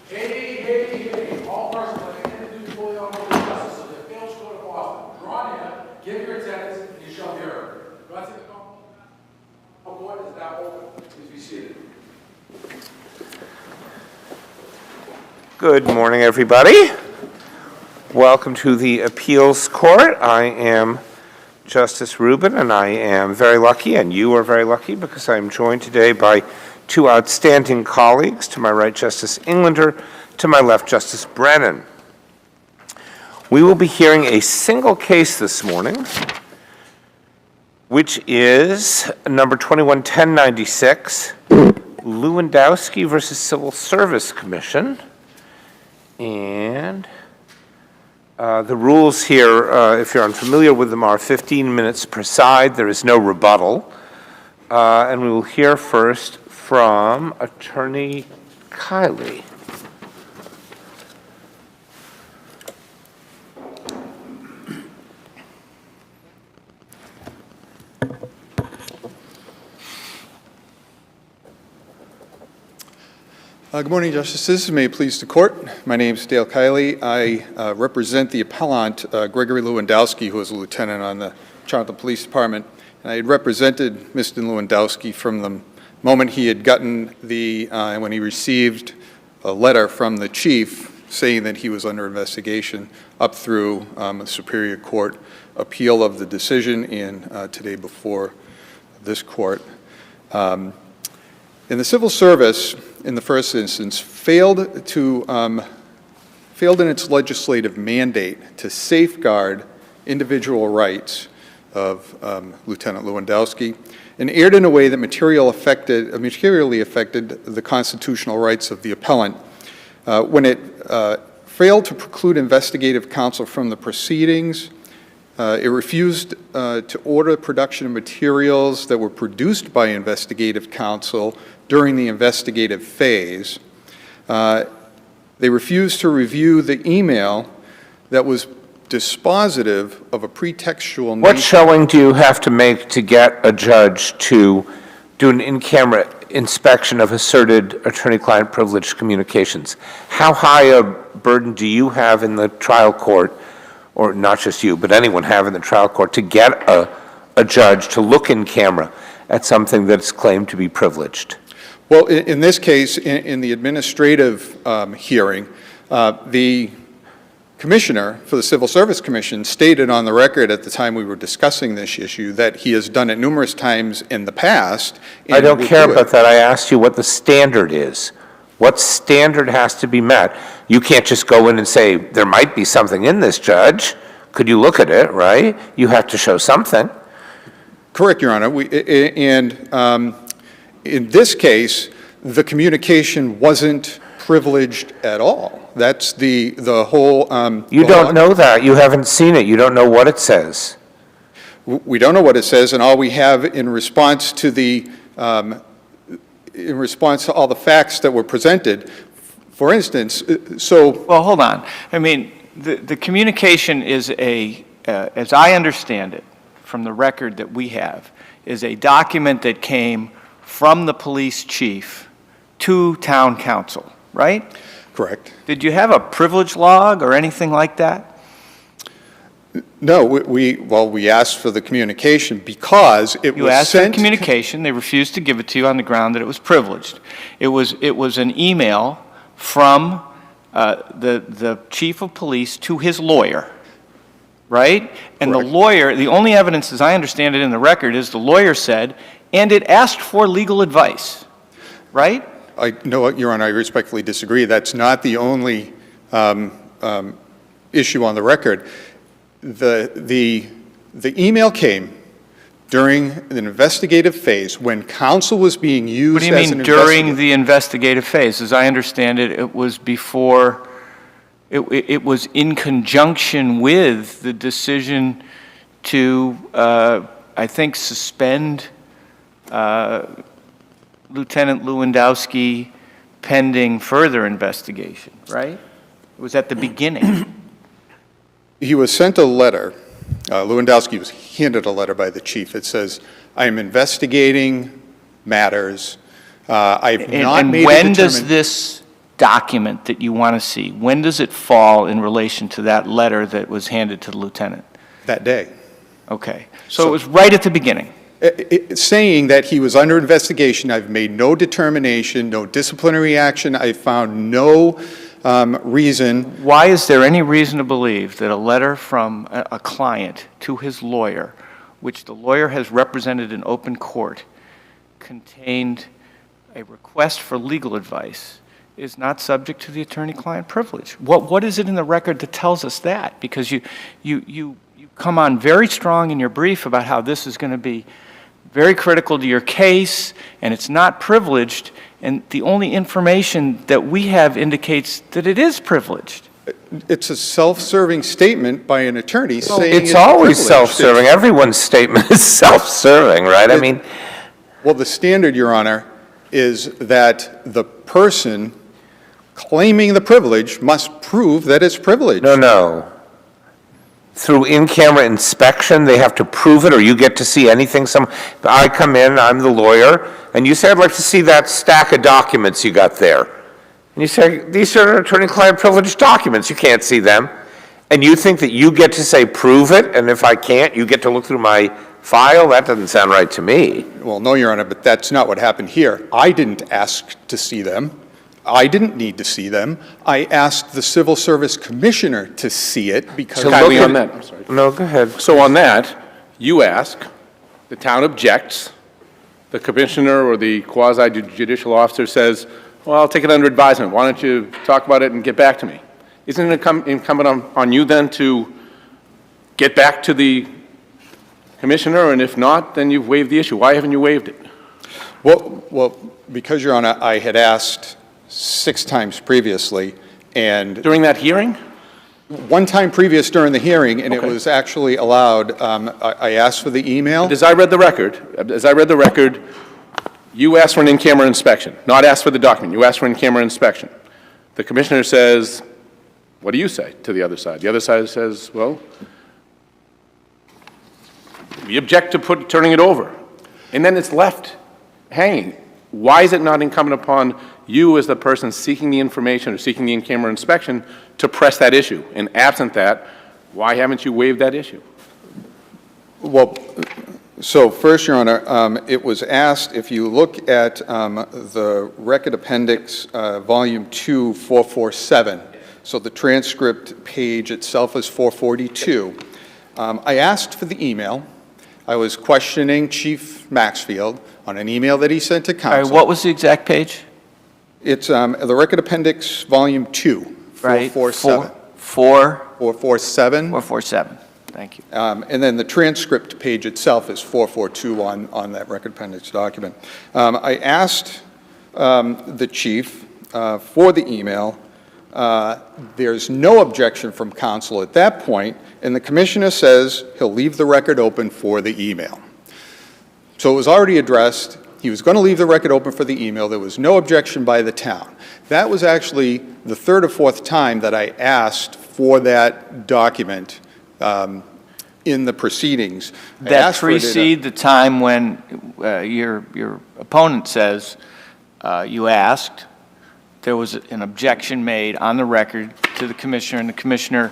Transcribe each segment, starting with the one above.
Hey, all persons having any duty fully on the justice of the appeals court of Boston, draw near, give your attendance, and you shall be heard. Granting the court is now open. Please be seated. Good morning, everybody. Welcome to the appeals court. I am Justice Rubin, and I am very lucky, and you are very lucky, because I am joined today by two outstanding colleagues. To my right, Justice Englander. To my left, Justice Brennan. We will be hearing a single case this morning, which is number 21-1096, Lewandowski versus Civil Service Commission. And the rules here, if you're unfamiliar with them, are 15 minutes per side. There is no rebuttal. And we will hear first from Attorney Kiley. Good morning, Justices. May it please the Court. My name is Dale Kiley. I represent the appellant, Gregory Lewandowski, who is a lieutenant on the Charlotte Police Department. And I had represented Mr. Lewandowski from the moment he had gotten when he received a letter from the chief saying that he was under investigation up through a Superior Court appeal of the decision and today before this court. In the civil service, in the first instance, failed in its legislative mandate to safeguard individual rights of Lieutenant Lewandowski, and erred in a way that materially affected the constitutional rights of the appellant when it failed to preclude investigative counsel from the proceedings. It refused to order the production of materials that were produced by investigative counsel during the investigative phase. They refused to review the email that was dispositive of a pretextual nature. What showing do you have to make to get a judge to do an in-camera inspection of asserted attorney-client privileged communications? How high a burden do you have in the trial court, or not just you, but anyone have in the trial court, to get a judge to look in camera at something that's claimed to be privileged? Well, in this case, in the administrative hearing, the commissioner for the Civil Service Commission stated on the record at the time we were discussing this issue that he has done it numerous times in the past. I don't care about that. I asked you what the standard is. What standard has to be met? You can't just go in and say, there might be something in this, Judge. Could you look at it, right? You have to show something. Correct, Your Honor. In this case, the communication wasn't privileged at all. That's the whole... You don't know that. You haven't seen it. You don't know what it says. We don't know what it says, and all we have in response to all the facts that were presented, for instance, Well, hold on. I mean, the communication is as I understand it, from the record that we have, is a document that came from the police chief to town council, right? Correct. Did you have a privilege log or anything like that? No, we asked for the communication because it was sent... You asked for the communication. They refused to give it to you on the ground that it was privileged. It was an email from the chief of police to his lawyer, right? And Correct. the lawyer, the only evidence, as I understand it in the record, is the lawyer said, and it asked for legal advice, right? No, Your Honor, I respectfully disagree. That's not the only issue on the record. The email came during an investigative phase when counsel was being used. What do you mean during the investigative phase? As I understand it, it was before, it was in conjunction with the decision to, I think, suspend Lieutenant Lewandowski pending further investigation, right? It was at the beginning. He was sent a letter. Lewandowski was handed a letter by the chief. It says, I am investigating matters. I've not made a determination. And when does this document that you want to see, when does it fall in relation to that letter that was handed to the lieutenant? That day. Okay, so it was right at the beginning. Saying that he was under investigation. I've made no determination, no disciplinary action. I found no reason. Why is there any reason to believe that a letter from a client to his lawyer, which the lawyer has represented in open court, contained a request for legal advice, is not subject to the attorney-client privilege? What is it in the record that tells us that? Because you come on very strong in your brief about how this is going to be very critical to your case, and it's not privileged, and the only information that we have indicates that it is privileged. It's a self-serving statement by an attorney saying It's always privileged. self-serving. Everyone's statement is self-serving, right? I mean, Well, the standard, Your Honor, is that the person claiming the privilege must prove that it's privileged. no. Through in-camera inspection, they have to prove it, or you get to see anything. I come in, I'm the lawyer, and you say, I'd like to see that stack of documents you got there. And you say, these are attorney-client privileged documents, you can't see them. And you think that you get to say, prove it, and if I can't, you get to look through my file? That doesn't sound right to me. Well, no, Your Honor, but that's not what happened here. I didn't ask to see them. I didn't need to see them. I asked the Civil Service Commissioner to see it because... So Kindly look on at- that, I'm sorry. No, go ahead. So on that, you ask, the town objects, the commissioner or the quasi-judicial officer says, well, I'll take it under advisement. Why don't you talk about it and get back to me? Isn't it incumbent on you then to get back to the commissioner, and if not, then you've waived the issue? Why haven't you waived it? Well, because, Your Honor, I had asked 6 times previously, and During that hearing? one time previous during the hearing, and it Okay. was actually allowed. I asked for the email. As I read the record, you asked for an in-camera inspection, not asked for the document. You asked for an in-camera inspection. The commissioner says, what do you say to the other side? The other side says, well, we object to turning it over. And then it's left hanging. Why is it not incumbent upon you as the person seeking the information or seeking the in-camera inspection to press that issue? And absent that, why haven't you waived that issue? Well, so first, Your Honor, it was asked, if you look at the Record Appendix, Volume 2, 447, so the transcript page itself is 442. I asked for the email. I was questioning Chief Maxfield on an email that he sent to All counsel. right, what was the exact page? It's the Record Appendix, Volume 2, Right, 447. 447. 447. Thank you. And then the transcript page itself is 442 on that Record Appendix document. I asked the chief for the email. There's no objection from counsel at that point, and the commissioner says he'll leave the record open for the email. So it was already addressed. He was going to leave the record open for the email. There was no objection by the town. That was actually the 3rd or 4th time that I asked for that document in the proceedings. I That asked for it in a- precede the time when your opponent says you asked, there was an objection made on the record to the commissioner, and the commissioner,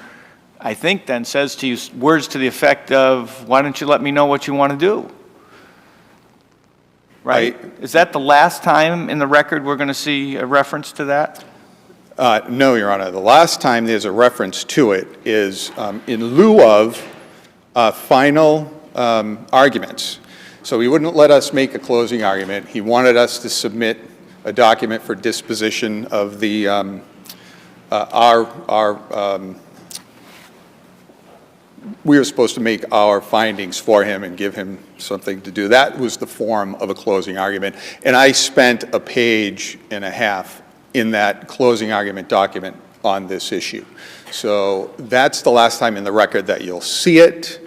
I think, then says to you words to the effect of, why don't you let me know what you want to do? Right? Is that the last time in the record we're going to see a reference to that? No, Your Honor. The last time there's a reference to it is in lieu of final arguments. So he wouldn't let us make a closing argument. He wanted us to submit a document for disposition of the we were supposed to make our findings for him and give him something to do. That was the form of a closing argument. And I spent a page and a half in that closing argument document on this issue. So that's the last time in the record that you'll see it.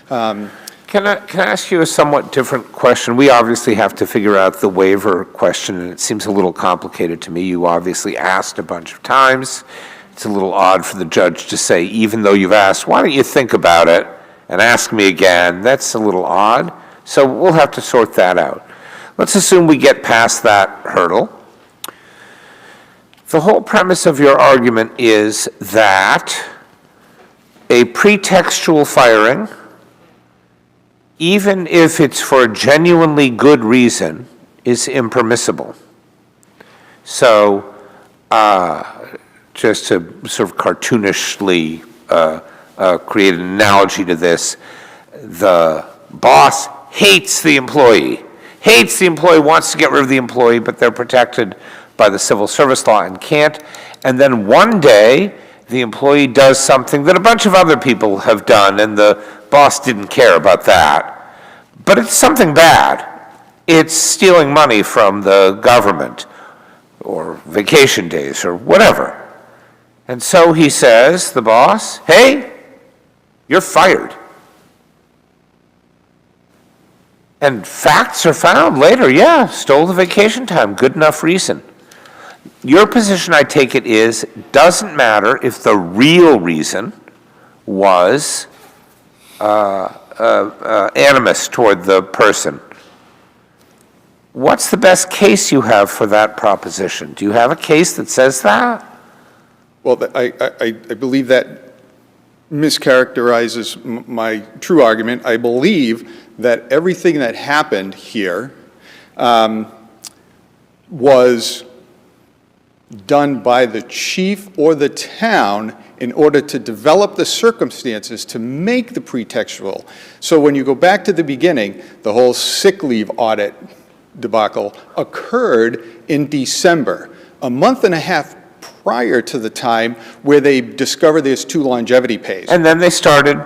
Can I ask you a somewhat different question? We obviously have to figure out the waiver question, and it seems a little complicated to me. You obviously asked a bunch of times. It's a little odd for the judge to say, even though you've asked, why don't you think about it and ask me again? That's a little odd. So we'll have to sort that out. Let's assume we get past that hurdle. The whole premise of your argument is that a pretextual firing, even if it's for a genuinely good reason, is impermissible. So, just to sort of cartoonishly create an analogy to this, the boss hates the employee, wants to get rid of the employee, but they're protected by the civil service law and can't. And then one day, the employee does something that a bunch of other people have done, and the boss didn't care about that. But it's something bad. It's stealing money from the government, or vacation days, or whatever. And so he says, the boss, hey, you're fired. And facts are found later, yeah, stole the vacation time, good enough reason. Your position, I take it, is doesn't matter if the real reason was animus toward the person. What's the best case you have for that proposition? Do you have a case that says that? Well, I believe that mischaracterizes my true argument. I believe that everything that happened here was done by the chief or the town in order to develop the circumstances to make the pretextual. So when you go back to the beginning, the whole sick leave audit debacle occurred in December, a month and a half prior to the time where they discovered there's 2 longevity pays. And then they started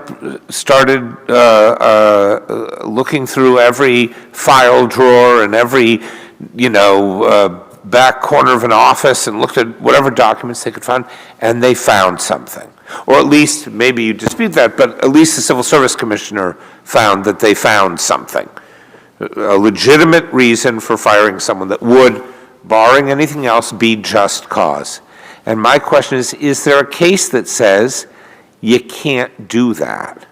looking through every file drawer and every, back corner of an office and looked at whatever documents they could find, and they found something. Or at least, maybe you dispute that, but at least the Civil Service Commissioner found that they found something. A legitimate reason for firing someone that would, barring anything else, be just cause. And my question is there a case that says you can't do that?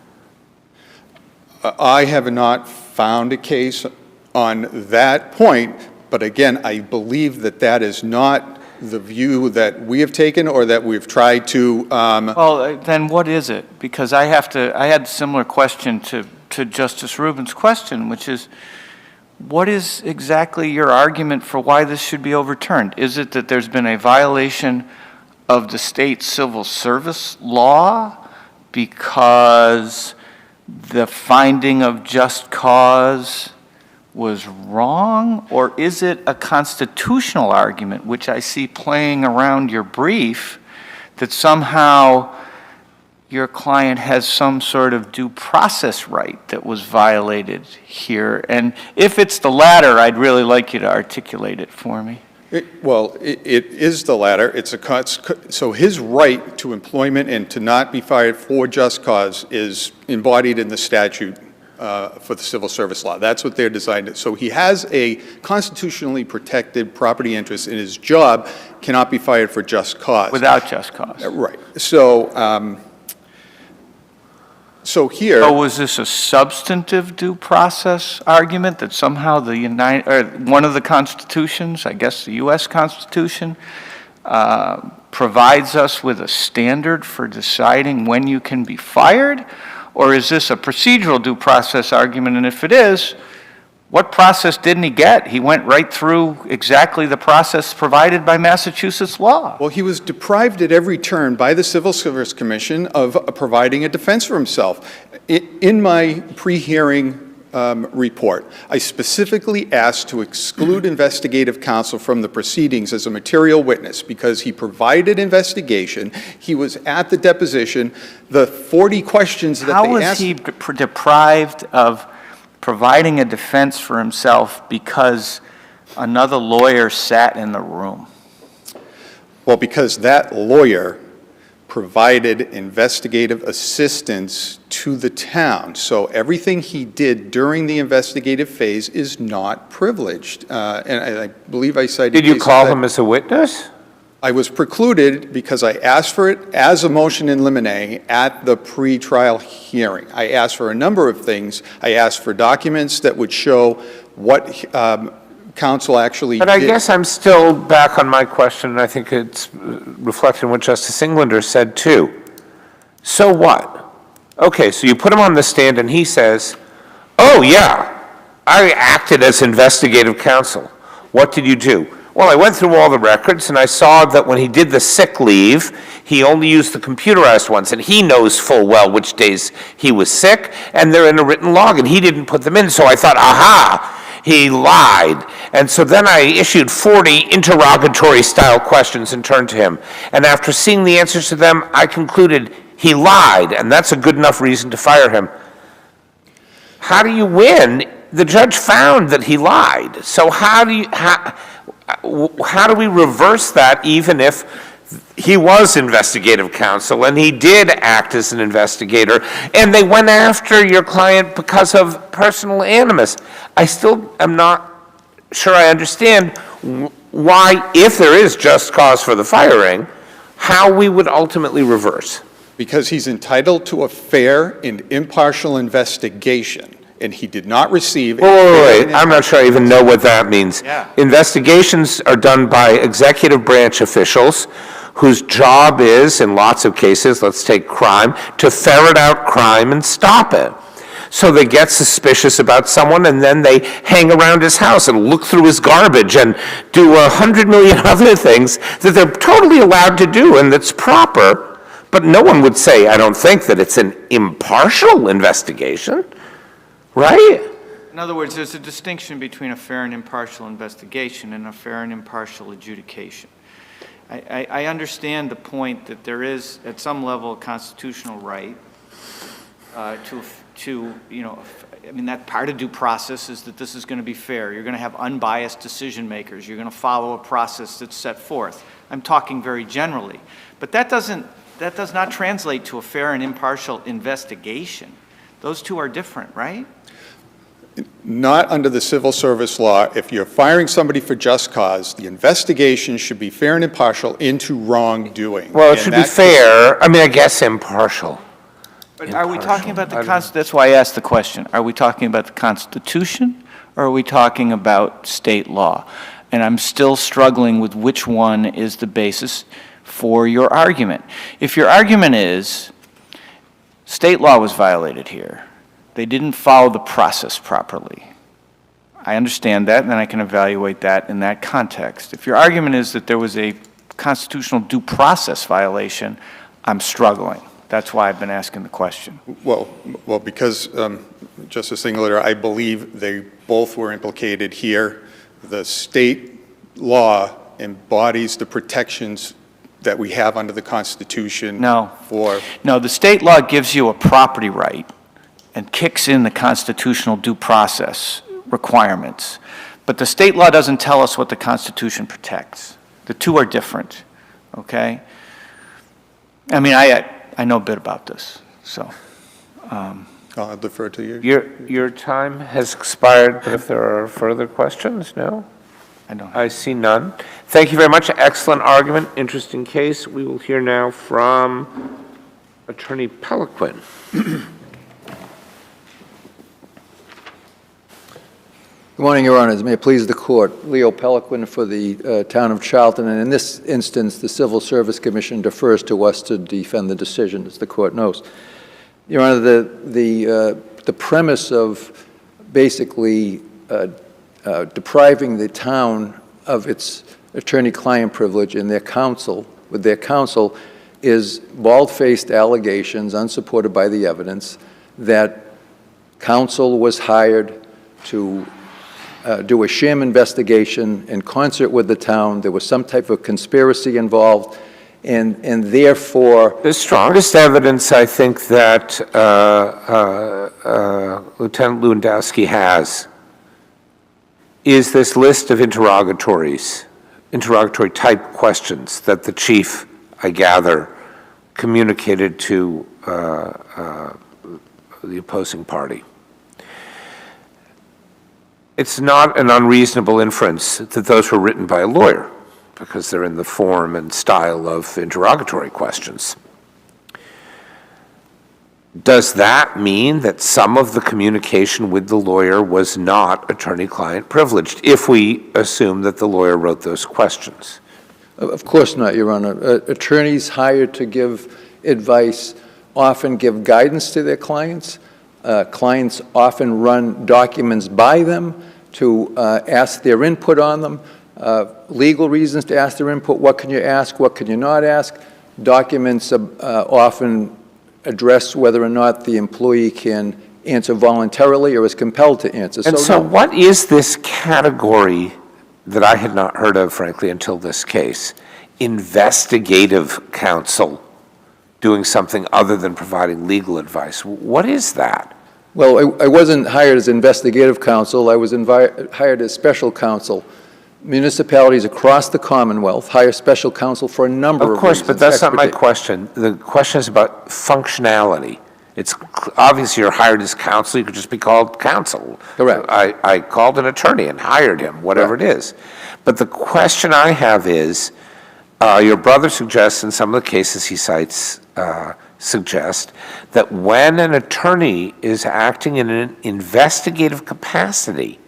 I have not found a case on that point, but again, I believe that that is not the view that we have taken or that we've tried to. Well, then what is it? Because I had a similar question to Justice Rubin's question, which is, what is exactly your argument for why this should be overturned? Is it that there's been a violation of the state civil service law because the finding of just cause was wrong? Or is it a constitutional argument, which I see playing around your brief, that somehow your client has some sort of due process right that was violated here? And if it's the latter, I'd really like you to articulate it for me. It is the latter. So his right to employment and to not be fired for just cause is embodied in the statute for the civil service law. That's what they're designed to. So he has a constitutionally protected property interest in his job, cannot be fired for just cause. Without just cause. Right. So here. So was this a substantive due process argument that somehow one of the constitutions, I guess the U.S. Constitution, provides us with a standard for deciding when you can be fired? Or is this a procedural due process argument? And if it is, what process didn't he get? He went right through exactly the process provided by Massachusetts law. Well, he was deprived at every turn by the Civil Service Commission of providing a defense for himself. In my pre-hearing report, I specifically asked to exclude investigative counsel from the proceedings as a material witness because he provided investigation, he was at the deposition, the 40 questions that they asked. How was he deprived of providing a defense for himself because another lawyer sat in the room? Well, because that lawyer provided investigative assistance to the town. So everything he did during the investigative phase is not privileged. And I believe I cited. Did you call him as a witness? I was precluded because I asked for it as a motion in limine at the pre-trial hearing. I asked for a number of things. I asked for documents that would show what counsel actually But I did- guess I'm still back on my question, and I think it's reflected in what Justice Englander said too. So what? Okay, so you put him on the stand and he says, oh yeah, I acted as investigative counsel. What did you do? Well, I went through all the records and I saw that when he did the sick leave, he only used the computerized ones, and he knows full well which days he was sick, and they're in a written log, and he didn't put them in, so I thought, aha, he lied. And so then I issued 40 interrogatory-style questions and turned to him. And after seeing the answers to them, I concluded he lied, and that's a good enough reason to fire him. How do you win? The judge found that he lied. So how do we reverse that, even if he was investigative counsel and he did act as an investigator and they went after your client because of personal animus? I still am not sure I understand why, if there is just cause for the firing, how we would ultimately reverse. Because he's entitled to a fair and impartial investigation, and he did not receive. Wait, I'm not sure I even know what that means. Yeah. Investigations are done by executive branch officials whose job is, in lots of cases, let's take crime, to ferret out crime and stop it. So they get suspicious about someone, and then they hang around his house and look through his garbage and do 100 million other things that they're totally allowed to do and that's proper. But no one would say, I don't think, that it's an impartial investigation, right? In other words, there's a distinction between a fair and impartial investigation and a fair and impartial adjudication. I understand the point that there is, at some level, a constitutional right to, you know, I mean, that part of due process is that this is going to be fair. You're going to have unbiased decision makers. You're going to follow a process that's set forth. I'm talking very generally. But that does not translate to a fair and impartial investigation. Those two are different, right? Not under the civil service law. If you're firing somebody for just cause, the investigation should be fair and impartial into wrongdoing. Well, it should be fair. I mean, I guess impartial. But are we talking about the Constitution? That's why I asked the question. Are we talking about the Constitution, or are we talking about state law? And I'm still struggling with which one is the basis for your argument. If your argument is state law was violated here, they didn't follow the process properly, I understand that, and then I can evaluate that in that context. If your argument is that there was a constitutional due process violation, I'm struggling. That's why I've been asking the question. Well, because, Justice Englander, I believe they both were implicated here. The state law embodies the protections that we have under the Constitution. No. For No, the state law gives you a property right and kicks in the constitutional due process requirements. But the state law doesn't tell us what the Constitution protects. The two are different, okay? I mean, I know a bit about this, so. I'll defer to you. Your time has expired, but if there are further questions, no? I don't. I see none. Thank you very much. Excellent argument, interesting case. We will hear now from Attorney Peliquin. Good morning, Your Honors. May it please the Court. Leo Peliquin for the Town of Charlton, and in this instance, the Civil Service Commission defers to us to defend the decision, as the Court knows. Your Honor, the premise of basically depriving the town of its attorney-client privilege and their counsel, with their counsel, is bald-faced allegations, unsupported by the evidence, that counsel was hired to do a sham investigation in concert with the town. There was some type of conspiracy involved, and therefore... The strongest evidence, I think, that Lieutenant Lewandowski has is this list of interrogatory type questions that the chief, I gather, communicated to the opposing party. It's not an unreasonable inference that those were written by a lawyer, because they're in the form and style of interrogatory questions. does that mean that some of the communication with the lawyer was not attorney-client privileged, if we assume that the lawyer wrote those questions? Of course not, Your Honor. Attorneys hired to give advice often give guidance to their clients. Clients often run documents by them to ask their input on them, legal reasons to ask their input. What can you ask? What can you not ask? Documents often address whether or not the employee can answer voluntarily or is compelled to answer. And so what is this category that I had not heard of, frankly, until this case? Investigative counsel doing something other than providing legal advice. What is that? Well, I wasn't hired as investigative counsel. I was hired as special counsel. Municipalities across the Commonwealth hire special counsel for a number of reasons. Of course, but that's not my question. The question is about functionality. It's obvious you're hired as counsel. You could just be called counsel. Correct. I called an attorney and hired him, whatever it is. But the question I have is, your brother suggests in some of the cases he cites suggest that when an attorney is acting in an investigative capacity,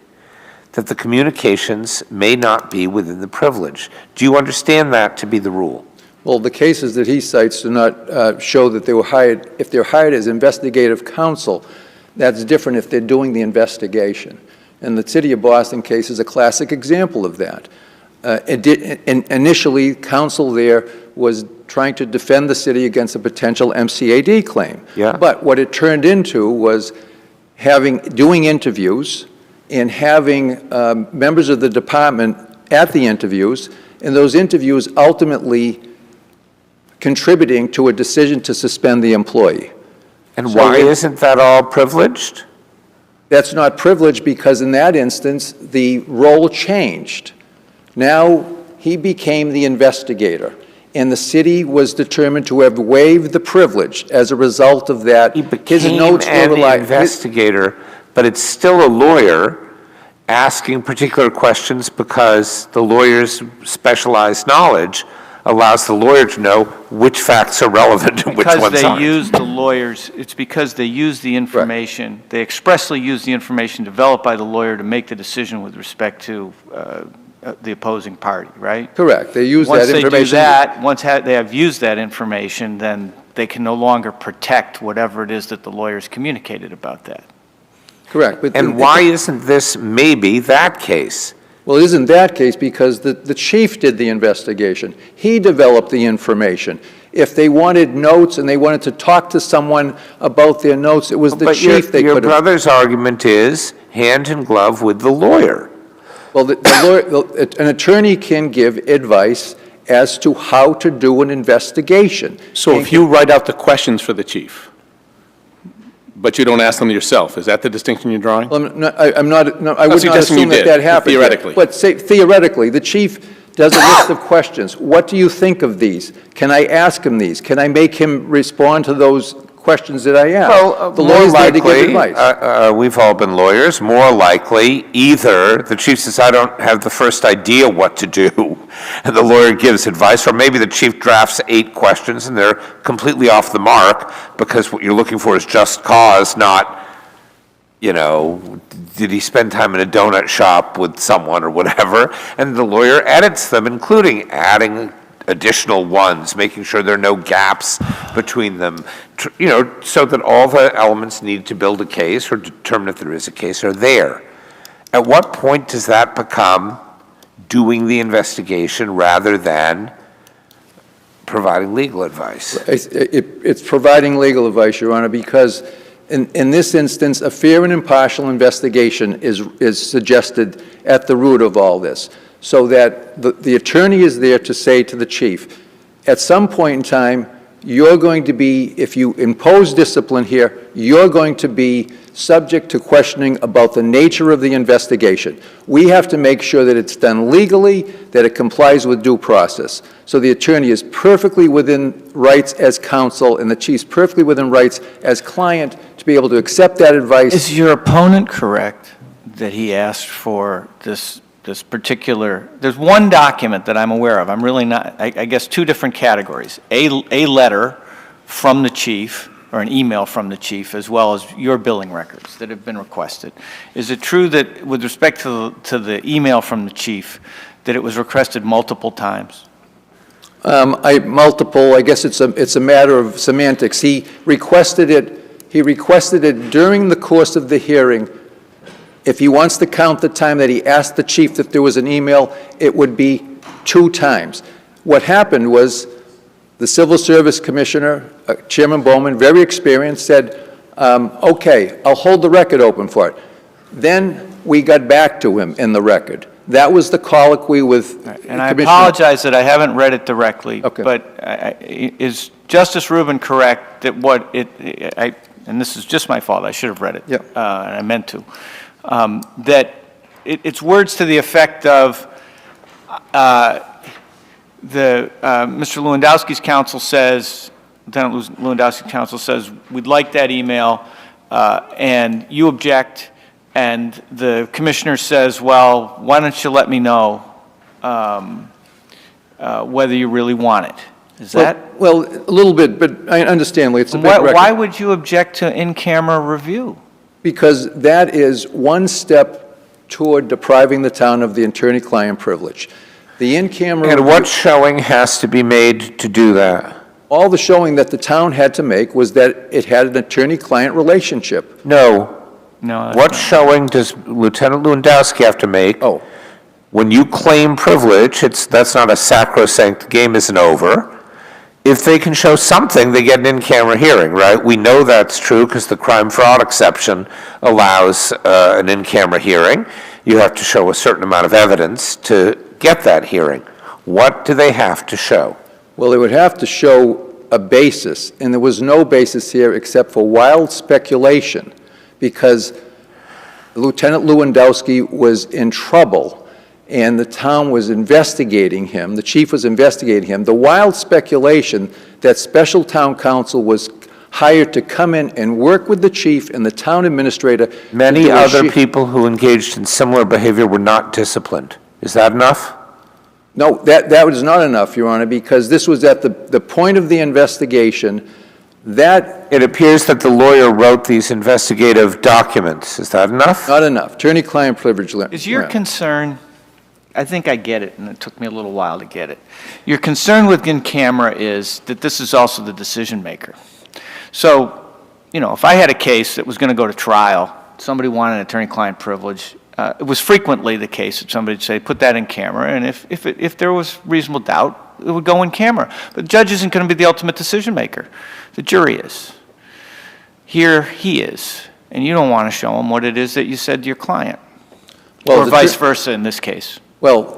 that the communications may not be within the privilege. Do you understand that to be the rule? Well, the cases that he cites do not show that they were hired. If they're hired as investigative counsel, that's different if they're doing the investigation. And the City of Boston case is a classic example of that. Initially, counsel there was trying to defend the city against a potential MCAD claim. Yeah. But what it turned into was doing interviews and having members of the department at the interviews, and those interviews ultimately contributing to a decision to suspend the employee. And why isn't that all privileged? That's not privileged because in that instance, the role changed. Now he became the investigator, and the city was determined to have waived the privilege as a result of that. He became an investigator, but it's still a lawyer asking particular questions because the lawyer's specialized knowledge allows the lawyer to know which facts are relevant and which ones aren't. Because they use the lawyers, it's because they use the information, they expressly use the information developed by the lawyer to make the decision with respect to the opposing party, right? Correct. They use that information. Once they have used that information, then they can no longer protect whatever it is that the lawyer's communicated about that. Correct. But and why isn't this maybe that case? Well, it isn't that case because the chief did the investigation. He developed the information. If they wanted notes and they wanted to talk to someone about their notes, it was the chief they could have. Your brother's argument is hand in glove with the lawyer. Well, an attorney can give advice as to how to do an investigation. So if you write out the questions for the chief, but you don't ask them yourself, is that the distinction you're drawing? Well, I would not assume that happened. Theoretically. But say, theoretically, the chief does a list of questions. What do you think of these? Can I ask him these? Can I make him respond to those questions that I ask? Well, the more lawyer's there to likely, give advice. We've all been lawyers, more likely either the chief says, I don't have the first idea what to do, and the lawyer gives advice, or maybe the chief drafts 8 questions and they're completely off the mark because what you're looking for is just cause, not, you know, did he spend time in a donut shop with someone or whatever, and the lawyer edits them, including adding additional ones, making sure there are no gaps between them, you know, so that all the elements needed to build a case or determine if there is a case are there. At what point does that become doing the investigation rather than providing legal advice? It's providing legal advice, Your Honor, because in this instance, a fair and impartial investigation is suggested at the root of all this, so that the attorney is there to say to the chief, at some point in time, you're going to be, if you impose discipline here, you're going to be subject to questioning about the nature of the investigation. We have to make sure that it's done legally, that it complies with due process. So the attorney is perfectly within rights as counsel, and the chief's perfectly within rights as client to be able to accept that advice. Is your opponent correct that he asked for this particular, there's one document that I'm aware of, I'm really not, I guess 2 different categories. A letter from the chief or an email from the chief, as well as your billing records that have been requested. Is it true that with respect to the email from the chief, that it was requested multiple times? I guess it's a matter of semantics. He requested it during the course of the hearing. If he wants to count the time that he asked the chief that there was an email, it would be 2 times. What happened was the Civil Service Commissioner, Chairman Bowman, very experienced, said, okay, I'll hold the record open for it. Then we got back to him in the record. That was the colloquy with And I apologize that I haven't read it directly, Okay. but is Justice Rubin correct that and this is just my fault, I should have read it, Yep. and I meant to, that it's words to the effect of Mr. Lewandowski's counsel says, Lieutenant Lewandowski's counsel says, we'd like that email, and you object, and the commissioner says, well, why don't you let me know whether you really want it? Is that? Well, a little bit, but I understand, Lee, it's a big record. Why would you object to in-camera review? Because that is one step toward depriving the town of the attorney-client privilege. The in-camera And review, what showing has to be made to do that? all the showing that the town had to make was that it had an attorney-client relationship. No. No. that's What not- showing does Lieutenant Lewandowski have to make? Oh, When you claim privilege, that's not a sacrosanct, the game isn't over. If they can show something, they get an in-camera hearing, right? We know that's true because the crime fraud exception allows an in-camera hearing. You have to show a certain amount of evidence to get that hearing. What do they have to show? well, they would have to show a basis, and there was no basis here except for wild speculation, because Lieutenant Lewandowski was in trouble, and the town was investigating him, the chief was investigating him. The wild speculation that special town counsel was hired to come in and work with the chief and the town administrator. Many to do a other shi- people who engaged in similar behavior were not disciplined. Is that enough? No, that was not enough, Your Honor, because this was at the point of the investigation. That, It appears that the lawyer wrote these investigative documents. Is that enough? not enough. Attorney-client privilege. Is your Yeah. concern, I think I get it, and it took me a little while to get it. Your concern with in-camera is that this is also the decision maker. So, if I had a case that was going to go to trial, somebody wanted an attorney-client privilege, it was frequently the case that somebody would say, put that in camera, and if there was reasonable doubt, it would go in camera. But the judge isn't going to be the ultimate decision maker. The jury is. Here, he is, and you don't want to show him what it is that you said to your client, Well, or the vice ju- versa in this case. Well,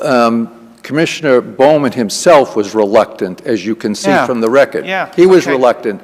Commissioner Bowman himself was reluctant, as you can see Yeah. from the record. Yeah, He was okay. reluctant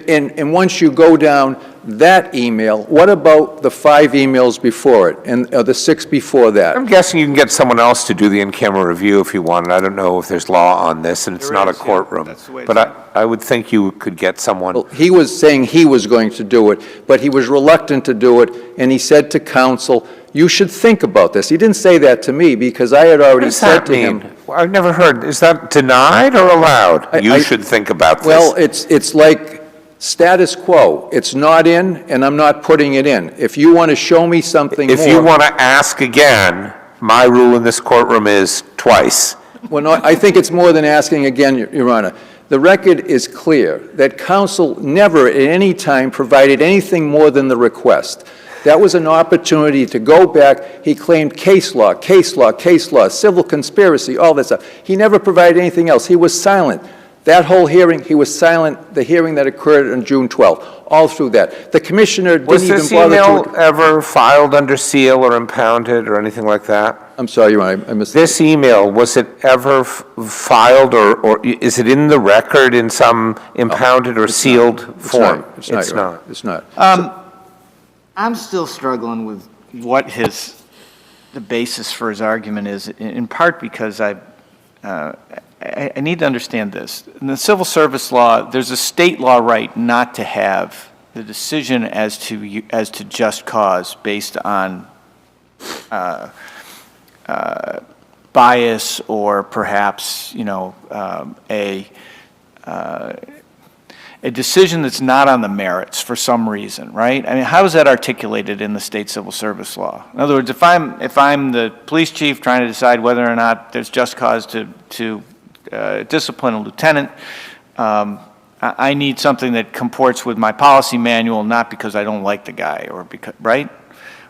and once you go down that email, what about the 5 emails before it and the 6 before that? I'm guessing you can get someone else to do the in-camera review if you wanted. I don't know if there's law on this, and it's There not a is, yeah. courtroom. That's the way it's But I would think you could get someone. Well, he was saying he was going to do it, but he was reluctant to do it, and he said to counsel, you should think about this. He didn't say that to me because I had What already does said that to him. mean? Well, I've never heard. Is that denied or allowed? You I- should think about this. Well, it's like status quo. It's not in, and I'm not putting it in. If you want to show me something more. If you want to ask again, my rule in this courtroom is twice. Well, no, I think it's more than asking again, Your Honor. The record is clear that counsel never at any time provided anything more than the request. That was an opportunity to go back. He claimed case law, civil conspiracy, all that stuff. He never provided anything else. He was silent. That whole hearing, he was silent, the hearing that occurred on June 12th, all through that. The commissioner Was didn't even this bother email to. ever filed under seal or impounded or anything like that? I'm sorry, Your Honor, I missed. This email, was it ever filed or is it in the record in some impounded or sealed form? It's not, Your Honor. It's not. I'm still struggling with what the basis for his argument is, in part because I need to understand this. In the civil service law, there's a state law right not to have the decision as to just cause based on bias or perhaps, a decision that's not on the merits for some reason, right? I mean, how is that articulated in the state civil service law? In other words, if I'm the police chief trying to decide whether or not there's just cause to discipline a lieutenant, I need something that comports with my policy manual, not because I don't like the guy or because, right?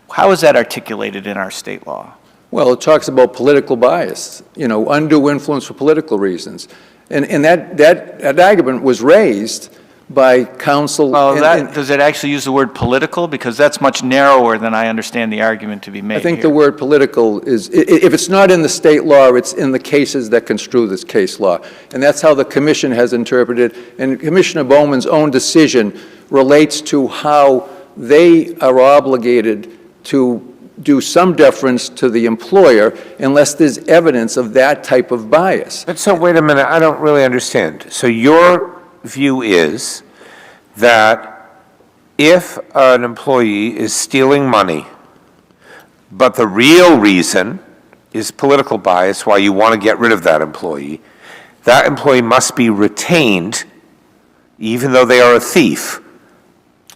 How is that articulated in our state law? Well, it talks about political bias, undue influence for political reasons. And that argument was raised by counsel. Well, does it actually use the word political? Because that's much narrower than I understand the argument to be made I think here. the word political is, if it's not in the state law, it's in the cases that construe this case law. And that's how the commission has interpreted it. And Commissioner Bowman's own decision relates to how they are obligated to do some deference to the employer unless there's evidence of that type of bias. But so, wait a minute, I don't really understand. So your view is that if an employee is stealing money, but the real reason is political bias, why you want to get rid of that employee must be retained even though they are a thief.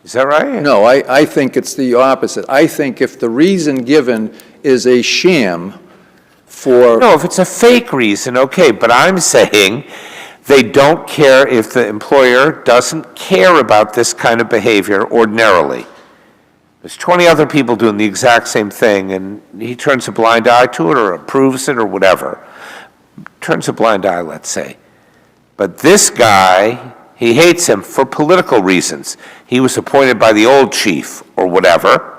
Is that right? No, I think it's the opposite. I think if the reason given is a sham for... No, if it's a fake reason, okay, but I'm saying they don't care if the employer doesn't care about this kind of behavior ordinarily. There's 20 other people doing the exact same thing, and he turns a blind eye to it or approves it or whatever. Turns a blind eye, let's say. But this guy, he hates him for political reasons. He was appointed by the old chief or whatever,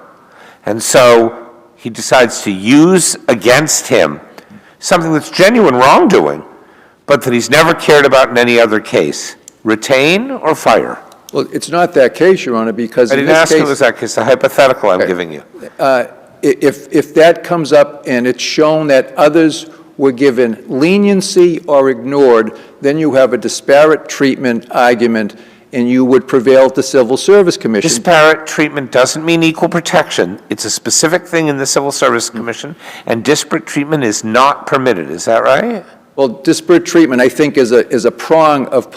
and so he decides to use against him something that's genuine wrongdoing, but that he's never cared about in any other case. Retain or fire? Well, it's not that case, Your Honor, because I in didn't this ask case... you it was that case, the hypothetical I'm giving you. If that comes up and it's shown that others were given leniency or ignored, then you have a disparate treatment argument, and you would prevail at the Civil Service Commission. Disparate treatment doesn't mean equal protection. It's a specific thing in the Civil Service Commission, and disparate treatment is not permitted. Is that right? Well, disparate treatment, I think, is a prong of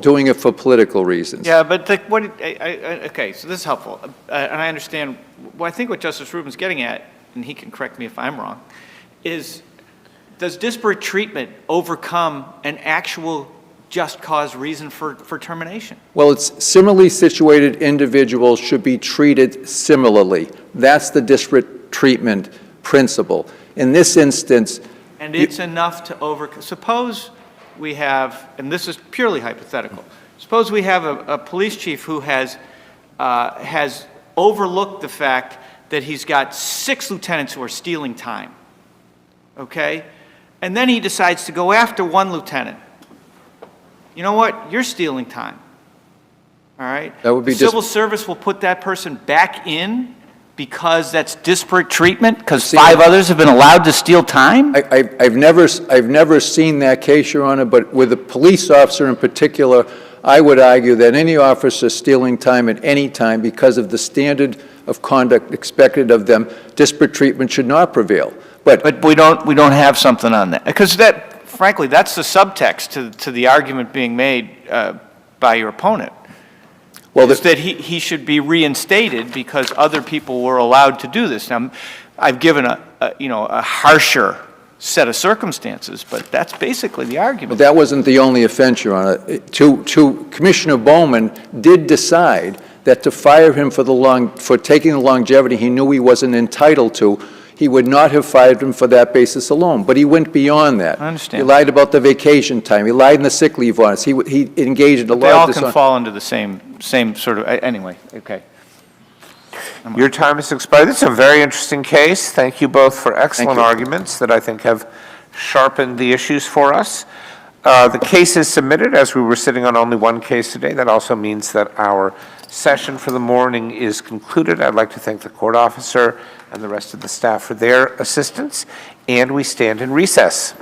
doing it for political reasons. Yeah, but okay, so this is helpful, and I understand. Well, I think what Justice Rubin's getting at, and he can correct me if I'm wrong, is does disparate treatment overcome an actual just cause reason for termination? Well, it's similarly situated individuals should be treated similarly. That's the disparate treatment principle. In this instance... And it's enough to overcome... Suppose we have, and this is purely hypothetical, suppose we have a police chief who has overlooked the fact that he's got 6 lieutenants who are stealing time, okay? And then he decides to go after one lieutenant. You know what? You're stealing time. All right? That would be Civil service will put that person back in because that's disparate treatment, because 5 others have been allowed to steal time? I've never seen that case, Your Honor, but with a police officer in particular, I would argue that any officer stealing time at any time because of the standard of conduct expected of them, disparate treatment should not prevail. But we don't have something on that, because that, frankly, that's the subtext to the argument being made by your opponent. Well, is that he should be reinstated because other people were allowed to do this. Now, I've given a harsher set of circumstances, but that's basically the argument. But that wasn't the only offense, Your Honor. Commissioner Bowman did decide that to fire him for taking the longevity he knew he wasn't entitled to, he would not have fired him for that basis alone. But he went beyond that. I understand. He lied about the vacation time. He lied in the sick leave on us. He engaged in a lot of They all can fall into the same sort of, anyway, okay. Your time has expired. This is a very interesting case. Thank you both for excellent arguments that I think have sharpened the issues for us. The case is submitted as we were sitting on only one case today. That also means that our session for the morning is concluded. I'd like to thank the court officer and the rest of the staff for their assistance, and we stand in recess.